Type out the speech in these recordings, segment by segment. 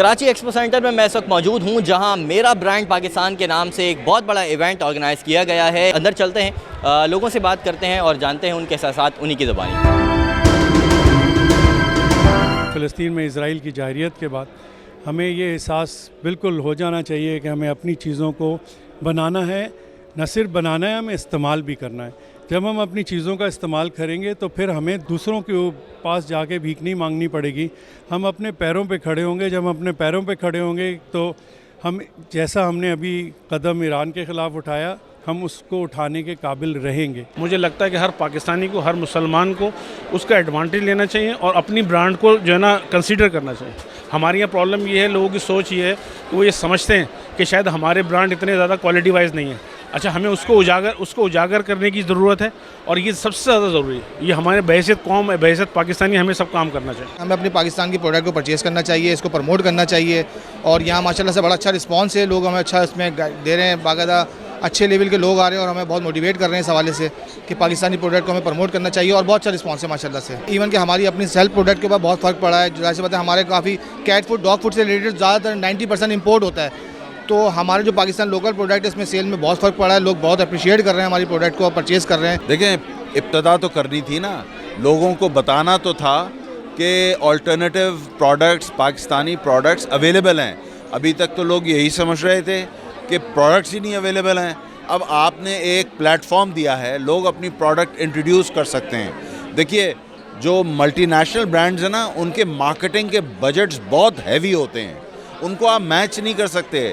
Karachi expo centre में मैं इस वक्त मौजूद हूँ जहाँ मेरा ब्रांड पाकिस्तान के नाम से एक बहुत बड़ा इवेंट ऑर्गेनाइज़ किया गया है। अंदर चलते हैं, लोगों से बात करते हैं और जानते हैं उनके एहसास उन्हीं की ज़बानी। फ़लस्तीन में इज़राइल की जाहिरियत के बाद हमें ये एहसास बिल्कुल हो जाना चाहिए कि हमें अपनी चीज़ों को बनाना है, न सिर्फ बनाना है, हमें इस्तेमाल भी करना है। जब हम अपनी चीज़ों का इस्तेमाल करेंगे तो फिर हमें दूसरों के पास जाके भीख नहीं मांगनी पड़ेगी। हम अपने पैरों पे खड़े होंगे। जब हम अपने पैरों पे खड़े होंगे तो हम जैसा हमने अभी कदम ईरान के ख़िलाफ़ उठाया, हम उसको उठाने के काबिल रहेंगे। मुझे लगता है कि हर पाकिस्तानी को, हर मुसलमान को उसका एडवांटेज लेना चाहिए और अपनी ब्रांड को जो है ना कंसीडर करना चाहिए। हमारे यहाँ प्रॉब्लम ये है, लोगों की सोच ये है कि वो ये समझते हैं कि शायद हमारे ब्रांड इतने ज़्यादा क्वालिटी वाइज नहीं है। अच्छा, हमें उसको उजागर करने की ज़रूरत है और ये सबसे ज़्यादा ज़रूरी है। ये हमारे बहैसियत कौम, बहैसियत पाकिस्तानी हमें सब काम करना चाहिए। हमें अपने पाकिस्तान की प्रोडक्ट को परचेज़ करना चाहिए, इसको प्रमोट करना चाहिए और यहाँ माशाल्लाह से बड़ा अच्छा रिस्पांस है। लोग हमें अच्छा इसमें दे रहे हैं, बाकायदा अच्छे लेवल के लोग आ रहे हैं और हमें बहुत मोटिवेट कर रहे हैं इस हवाले से कि पाकिस्तानी प्रोडक्ट को हमें प्रमोट करना चाहिए और बहुत अच्छा रिस्पांस है माशाल्लाह से। इवन कि हमारी अपनी सेल्फ प्रोडक्ट के ऊपर बहुत फ़र्क पड़ा है। जैसे पता है हमारे काफ़ी कैट फूड, डॉग फूड से रिलेटेड ज़्यादातर 90% इम्पोर्ट होता है, तो हमारे जो पाकिस्तान लोकल प्रोडक्ट है इसमें सेल में बहुत फ़र्क पड़ा है। लोग बहुत अप्रिशिएट कर रहे हैं हमारी प्रोडक्ट को, परचेज़ कर रहे हैं। देखें, इब्तदा तो करनी थी ना, लोगों को बताना तो था कि alternative products, Pakistani products available हैं। अभी तक तो लोग यही समझ रहे थे कि प्रोडक्ट्स ही नहीं अवेलेबल हैं। अब आपने एक प्लेटफॉर्म दिया है, लोग अपनी प्रोडक्ट इंट्रोड्यूस कर सकते हैं। देखिए, जो मल्टीनेशनल ब्रांड्स हैं ना, उनके मार्केटिंग के बजट्स बहुत हैवी होते हैं, उनको आप मैच नहीं कर सकते।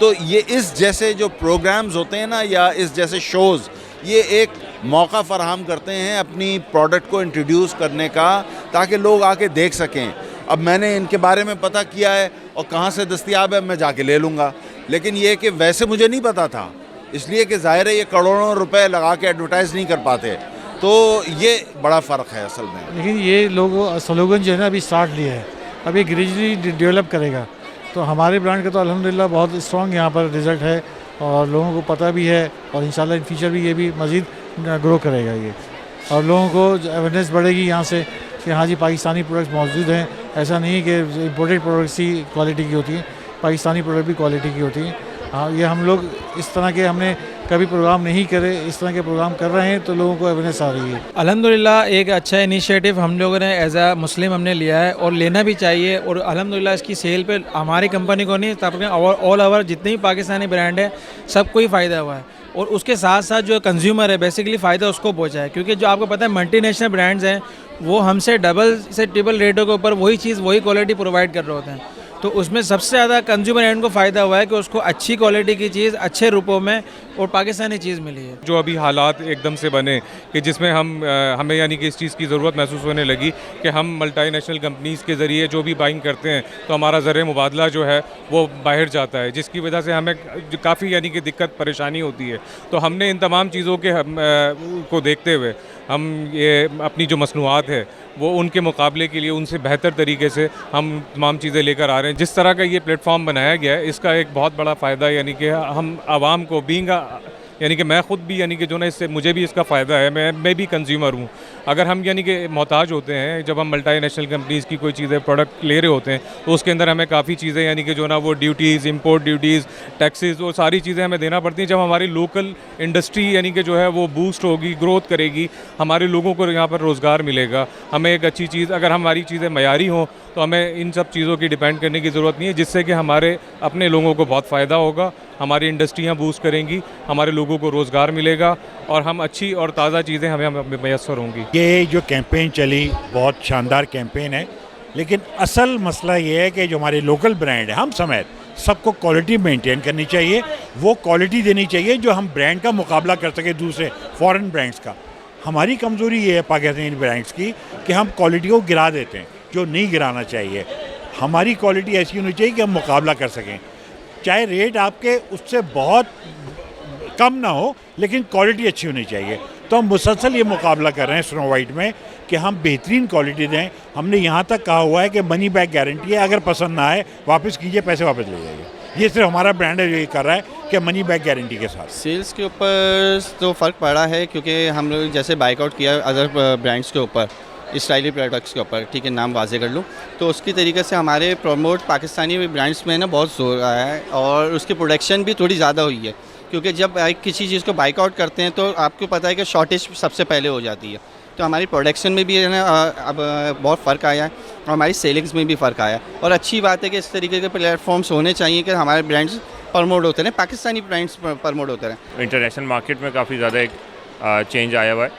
तो ये इस जैसे जो प्रोग्राम्स होते हैं ना, या इस जैसे शोज़, ये एक मौका फ़राहम करते हैं अपनी प्रोडक्ट को इंट्रोड्यूस करने का, ताकि लोग आके देख सकें। अब मैंने इनके बारे में पता किया है और कहाँ से दस्तयाब है मैं जाके ले लूँगा, लेकिन ये कि वैसे मुझे नहीं पता था, इसलिए कि ज़ाहिर है ये करोड़ों रुपए लगा के एडवर्टाइज़ नहीं कर पाते। तो ये बड़ा फ़र्क है असल में। लेकिन ये लोग स्लोगन जो है ना अभी स्टार्ट लिया है, अब ये ग्रेजुअली डेवलप करेगा। तो हमारे ब्रांड का तो अल्हम्दुलिल्लाह बहुत स्ट्रॉन्ग यहाँ पर रिज़ल्ट है और लोगों को पता भी है और इंशाल्लाह इन फ्यूचर भी ये भी मज़ीद ग्रो करेगा ये, और लोगों को अवेयरनेस बढ़ेगी यहाँ से कि हाँ जी पाकिस्तानी प्रोडक्ट्स मौजूद हैं। ऐसा नहीं है कि इम्पोर्टेड प्रोडक्ट्स ही क्वालिटी की होती हैं, पाकिस्तानी प्रोडक्ट भी क्वालिटी की होती हैं। हाँ, ये हम लोग इस तरह के हमने कभी प्रोग्राम नहीं करे, इस तरह के प्रोग्राम कर रहे हैं तो लोगों को अवेयरनेस आ रही है। अल्हम्दुलिल्लाह एक अच्छा इनिशिएटिव हम लोगों ने एज अ मुस्लिम हमने लिया है और लेना भी चाहिए। और अल्हम्दुलिल्लाह इसकी सेल पे हमारी कंपनी को नहीं, तब ऑल ओवर जितने भी पाकिस्तानी ब्रांड है सबको ही फ़ायदा हुआ है और उसके साथ साथ जो कंज्यूमर है बेसिकली फ़ायदा उसको पहुँचा है। क्योंकि जो आपको पता है मल्टीनेशनल ब्रांड्स हैं वो हमसे डबल से ट्रिपल रेटों के ऊपर वही चीज़, वही क्वालिटी प्रोवाइड कर रहे होते हैं। तो उसमें सबसे ज़्यादा कंज्यूमर एंड को फ़ायदा हुआ है कि उसको अच्छी क्वालिटी की चीज़ अच्छे रुपयों में और पाकिस्तानी चीज़ मिली है। जो अभी हालात एकदम से बने कि जिसमें हमें यानी कि इस चीज़ की ज़रूरत महसूस होने लगी कि हम मल्टीनेशनल कंपनीज़ के ज़रिए जो भी बाइंग करते हैं तो हमारा ज़र मुबादला जो है वो बाहर जाता है, जिसकी वजह से हमें काफ़ी यानी कि दिक्कत परेशानी होती है। तो हमने इन तमाम चीज़ों के को देखते हुए हम ये अपनी जो मसनूआत है वो उनके मुकाबले के लिए उनसे बेहतर तरीके से हम तमाम चीज़ें लेकर आ रहे हैं। जिस तरह का ये प्लेटफॉर्म बनाया गया है इसका एक बहुत बड़ा फ़ायदा यानी कि हम आवाम को यानी कि मैं ख़ुद भी यानी कि जो ना इससे मुझे भी इसका फ़ायदा है, मैं भी कंज्यूमर हूँ। अगर हम यानी कि मोहताज होते हैं, जब हम मल्टीनेशनल कंपनीज़ की कोई चीज़ें प्रोडक्ट ले रहे होते हैं तो उसके अंदर हमें काफ़ी चीज़ें यानी कि जो ना वो ड्यूटीज़, इंपोर्ट ड्यूटीज़, टैक्सेस, वो सारी चीज़ें हमें देना पड़ती हैं। जब हमारी लोकल इंडस्ट्री यानी कि जो है वो बूस्ट होगी, ग्रोथ करेगी, हमारे लोगों को यहाँ पर रोज़गार मिलेगा। हमें एक अच्छी चीज़, अगर हमारी चीज़ें मयारी हों तो हमें इन सब चीज़ों की डिपेंड करने की ज़रूरत नहीं है, जिससे कि हमारे अपने लोगों को बहुत फ़ायदा होगा, हमारी इंडस्ट्रियाँ बूस्ट करेंगी, हमारे लोगों को रोज़गार मिलेगा और हम अच्छी और ताज़ा चीज़ें हमें मैसर होंगी। ये जो कैंपेन चली बहुत शानदार कैंपेन है, लेकिन असल मसला ये है कि जो हमारे लोकल ब्रांड है, हम समेत सबको क्वालिटी मेंटेन करनी चाहिए, वो क्वालिटी देनी चाहिए जो हम ब्रांड का मुकाबला कर सके दूसरे फॉरेन ब्रांड्स का। हमारी कमज़ोरी ये है पाकिस्तानी ब्रांड्स की कि हम क्वालिटी को गिरा देते हैं, जो नहीं गिराना चाहिए। हमारी क्वालिटी ऐसी होनी चाहिए कि हम मुकाबला कर सकें, चाहे रेट आपके उससे बहुत कम ना हो, लेकिन क्वालिटी अच्छी होनी चाहिए। तो हम मुसलसल ये मुकाबला कर रहे हैं स्नो वाइट में कि हम बेहतरीन क्वालिटी दें। हमने यहाँ तक कहा हुआ है कि मनी बैक गारंटी है, अगर पसंद ना आए वापस कीजिए, पैसे वापस ले जाइए। ये सिर्फ हमारा ब्रांड है जो ये कर रहा है कि मनी बैक गारंटी के साथ। सेल्स के ऊपर तो फ़र्क पड़ा है क्योंकि हम लोग जैसे बाइकआउट किया अदर ब्रांड्स के ऊपर, इसराइली प्रोडक्ट्स के ऊपर, ठीक है, नाम वाजे कर लूँ, तो उसकी तरीके से हमारे प्रमोट पाकिस्तानी ब्रांड्स में ना बहुत जोर आया है और उसकी प्रोडक्शन भी थोड़ी ज़्यादा हुई है, क्योंकि जब किसी चीज़ को बाइकआउट करते हैं तो आपको पता है कि शॉर्टेज सबसे पहले हो जाती है। तो हमारी प्रोडक्शन में भी है ना अब बहुत फ़र्क आया है और हमारी सेलिंग्स में भी फ़र्क आया है। और अच्छी बात है कि इस तरीके के प्लेटफॉर्म्स होने चाहिए कि हमारे ब्रांड्स प्रमोट होते रहें, पाकिस्तानी ब्रांड्स प्रमोट होते रहें। इंटरनेशनल मार्केट में काफ़ी ज़्यादा एक चेंज आया हुआ है,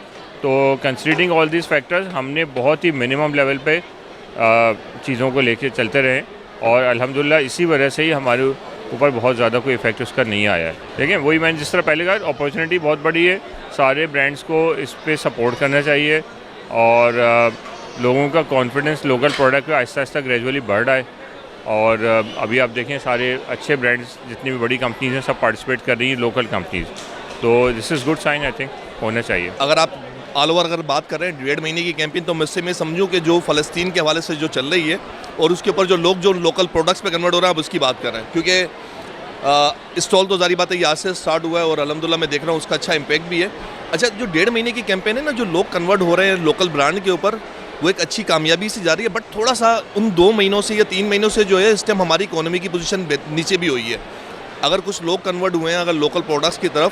तो कंसीडरिंग ऑल दिस फैक्टर्स हमने बहुत ही मिनिमम लेवल पे चीज़ों को लेके चलते रहे और अल्हम्दुलिल्लाह इसी वजह से ही हमारे ऊपर बहुत ज़्यादा कोई इफेक्ट उसका नहीं आया है। देखिए वही मैंने जिस तरह पहले कहा, अपॉर्चुनिटी बहुत बड़ी है, सारे ब्रांड्स को इस पे सपोर्ट करना चाहिए और लोगों का कॉन्फिडेंस लोकल प्रोडक्ट पे आहिस्ता आहिस्ता ग्रेजुअली बढ़ रहा है। और अभी आप देखें सारे अच्छे ब्रांड्स जितनी भी बड़ी कंपनीज हैं सब पार्टिसिपेट कर रही हैं, लोकल कंपनीज, तो this is good sign, I think होना चाहिए। अगर आप ऑल ओवर अगर बात कर रहे हैं 1.5 महीने की कैंपेन, तो मुझसे मैं समझूं कि जो फ़लस्तीन के हवाले से जो चल रही है और उसके ऊपर जो लोकल प्रोडक्ट्स पे कन्वर्ट हो रहा है, आप उसकी बात कर रहे हैं, क्योंकि स्टॉल तो जारी बात है आज से स्टार्ट हुआ है और अल्हम्दुलिल्लाह मैं देख रहा हूँ उसका अच्छा इम्पैक्ट भी है। अच्छा, जो 1.5 महीने की कैंपेन है ना, जो लोग कन्वर्ट हो रहे हैं लोकल ब्रांड के ऊपर, वो एक अच्छी कामयाबी से जा रही है, बट थोड़ा सा उन 2 महीनों से या 3 महीनों से जो है इस टाइम हमारी इकोनॉमी की पोजीशन नीचे भी हुई है। अगर कुछ लोग कन्वर्ट हुए हैं अगर लोकल प्रोडक्ट्स की तरफ,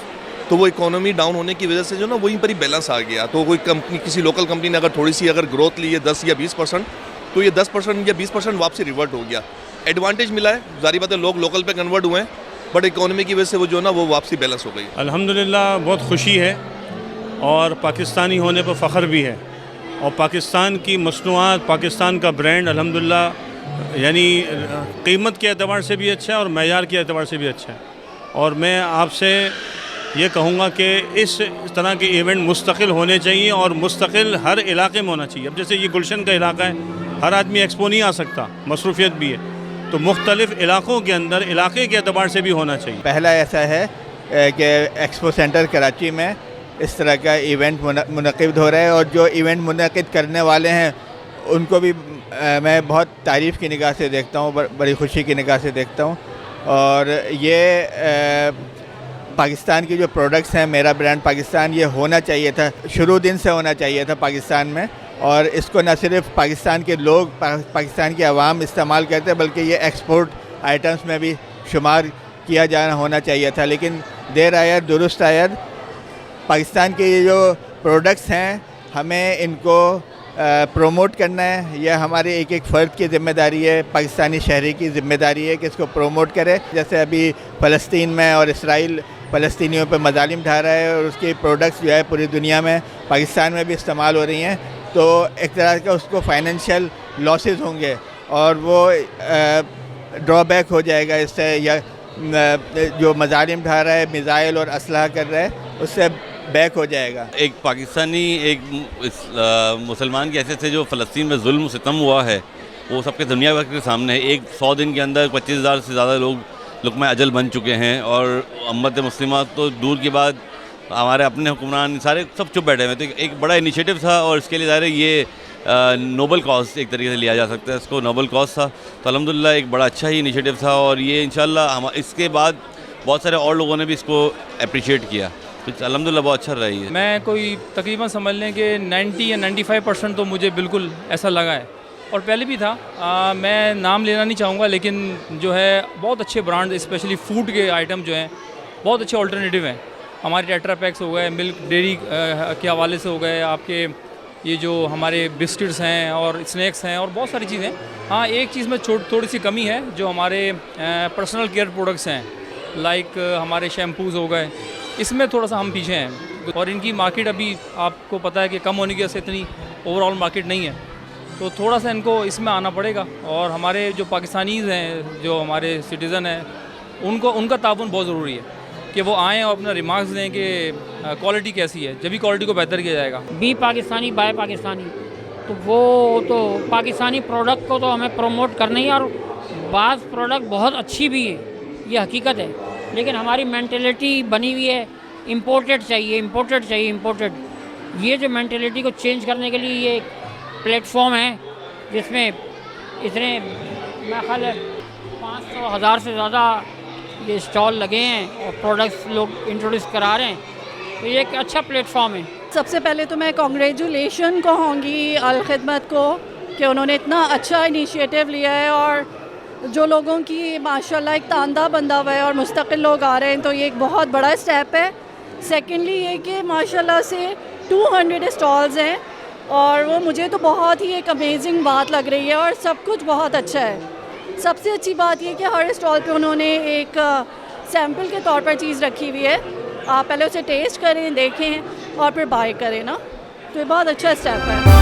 तो वो इकोनॉमी डाउन होने की वजह से जो ना वहीं पर ही बैलेंस आ गया। तो कोई कंपनी, किसी लोकल कंपनी ने अगर थोड़ी सी अगर ग्रोथ ली है 10 या 20%, तो ये 10% या 20% वापसी रिवर्ट हो गया। एडवांटेज मिला है, जारी बात है लोग लोकल पे कन्वर्ट हुए हैं, बट इकोनॉमी की वजह से वो जो ना वो वापसी बैलेंस हो गई। अल्हम्दुलिल्लाह बहुत खुशी है और पाकिस्तानी होने पर फ़ख्र भी है और पाकिस्तान की मसनूआत, पाकिस्तान का ब्रांड अल्हम्दुलिल्लाह यानी कीमत के एतबार से भी अच्छा है और मेयार के एतबार से भी अच्छा है। और मैं आपसे ये कहूँगा कि इस तरह के इवेंट मुस्तकिल होने चाहिए और मुस्तकिल हर इलाके में होना चाहिए। अब जैसे ये गुलशन का इलाका है, हर आदमी एक्सपो नहीं आ सकता, मसरूफियत भी है, तो मुख्तलिफ़ इलाक़ों के अंदर इलाके के एतबार से भी होना चाहिए। पहला ऐसा है कि एक्सपो सेंटर कराची में इस तरह का इवेंट मुनक़िद हो रहा है और जो इवेंट मुनक़िद करने वाले हैं उनको भी मैं बहुत तारीफ़ की निगाह से देखता हूँ, बड़ी खुशी की निगाह से देखता हूँ। और ये पाकिस्तान की जो प्रोडक्ट्स हैं, मेरा ब्रांड पाकिस्तान, ये होना चाहिए था, शुरू दिन से होना चाहिए था पाकिस्तान में, और इसको न सिर्फ पाकिस्तान के लोग, पाकिस्तान की आवाम इस्तेमाल करते हैं, बल्कि ये एक्सपोर्ट आइटम्स में भी शुमार किया जाना होना चाहिए था। लेकिन देर आया दुरुस्त आया, पाकिस्तान के ये जो प्रोडक्ट्स हैं हमें इनको प्रोमोट करना है, यह हमारे एक एक फ़र्द की ज़िम्मेदारी है, पाकिस्तानी शहरी की ज़िम्मेदारी है कि इसको प्रोमोट करे। जैसे अभी फ़लस्तीन में और इसराइल फ़लस्तीनियों पर मज़ालिम ढा रहा है और उसके प्रोडक्ट्स जो है पूरी दुनिया में, पाकिस्तान में भी इस्तेमाल हो रही हैं, तो एक तरह का उसको फाइनेंशियल लॉसेस होंगे और वो ड्रॉबैक हो जाएगा इससे, या जो मज़ालिम ढा रहा है, मिज़ाइल और असलहा कर रहा है, उससे बैक हो जाएगा। एक पाकिस्तानी एक मुसलमान की हैसियत से जो फ़लस्तीन में जुल्म सितम हुआ है वो सबके दुनिया भर के सामने है। 100 दिन के अंदर 25,000 से ज़्यादा लोग लुक़मा अजल बन चुके हैं और उम्मत मुस्लिमा तो दूर की बात, हमारे अपने हुक्मरान सारे सब चुप बैठे हुए। तो एक बड़ा इनिशिएटिव था और इसके लिए ज़ाहिर ये नोबल कॉज एक तरीके से लिया जा सकता है, इसको नोबल कॉज था। तो अल्हम्दुलिल्लाह एक बड़ा अच्छा ही इनिशिएटिव था और ये इंशाल्लाह हम इसके बाद बहुत सारे और लोगों ने भी इसको अप्रिशिएट किया, तो अल्हम्दुलिल्लाह बहुत अच्छा रही है। मैं कोई तकरीबन समझ लें कि 90 या 95% तो मुझे बिल्कुल ऐसा लगा है और पहले भी था। मैं नाम लेना नहीं चाहूँगा, लेकिन जो है बहुत अच्छे ब्रांड, स्पेशली फूड के आइटम जो हैं बहुत अच्छे ऑल्टरनेटिव हैं। हमारे टेट्रा पैक्स हो गए, मिल्क डेयरी के हवाले से हो गए, आपके ये जो हमारे बिस्किट्स हैं और स्नैक्स हैं और बहुत सारी चीज़ें। हाँ, एक चीज़ में थोड़ी सी कमी है, जो हमारे पर्सनल केयर प्रोडक्ट्स हैं, लाइक हमारे शैम्पूज़ हो गए, इसमें थोड़ा सा हम पीछे हैं और इनकी मार्केट अभी आपको पता है कि कम होने की वजह से इतनी ओवरऑल मार्केट नहीं है, तो थोड़ा सा इनको इसमें आना पड़ेगा। और हमारे जो पाकिस्तानीज़ हैं, जो हमारे सिटीज़न हैं, उनका ताउन बहुत ज़रूरी है कि वो आएँ और अपना रिमार्क्स दें कि क्वालिटी कैसी है, जब भी क्वालिटी को बेहतर किया जाएगा। बी पाकिस्तानी बाय पाकिस्तानी, तो वो तो पाकिस्तानी प्रोडक्ट को तो हमें प्रमोट करना ही, और बाज़ प्रोडक्ट बहुत अच्छी भी है, ये हकीकत है, लेकिन हमारी मेंटेलिटी बनी हुई है इम्पोर्टेड चाहिए, इम्पोर्टेड चाहिए, इम्पोर्टेड। ये जो मेंटेलिटी को चेंज करने के लिए ये एक प्लेटफॉर्म है जिसमें इतने मेरा ख्याल है 500,000 से ज़्यादा ये स्टॉल लगे हैं और प्रोडक्ट्स लोग इंट्रोड्यूस करा रहे हैं, तो ये एक अच्छा प्लेटफॉर्म है। सबसे पहले तो मैं कॉन्ग्रेचुलेशन कहूँगी अल खिदमत को कि उन्होंने इतना अच्छा इनिशिएटिव लिया है और जो लोगों की माशाल्लाह एक तांदा बंधा हुआ है और मुस्तकिल लोग आ रहे हैं, तो ये एक बहुत बड़ा स्टेप है। सेकेंडली ये कि माशाल्लाह से 200 स्टॉल्स हैं और वो मुझे तो बहुत ही एक अमेजिंग बात लग रही है और सब कुछ बहुत अच्छा है। सबसे अच्छी बात ये कि हर स्टॉल पे उन्होंने एक सैम्पल के तौर पर चीज़ रखी हुई है, आप पहले उसे टेस्ट करें, देखें और फिर बाय करें ना, तो ये बहुत अच्छा स्टेप है।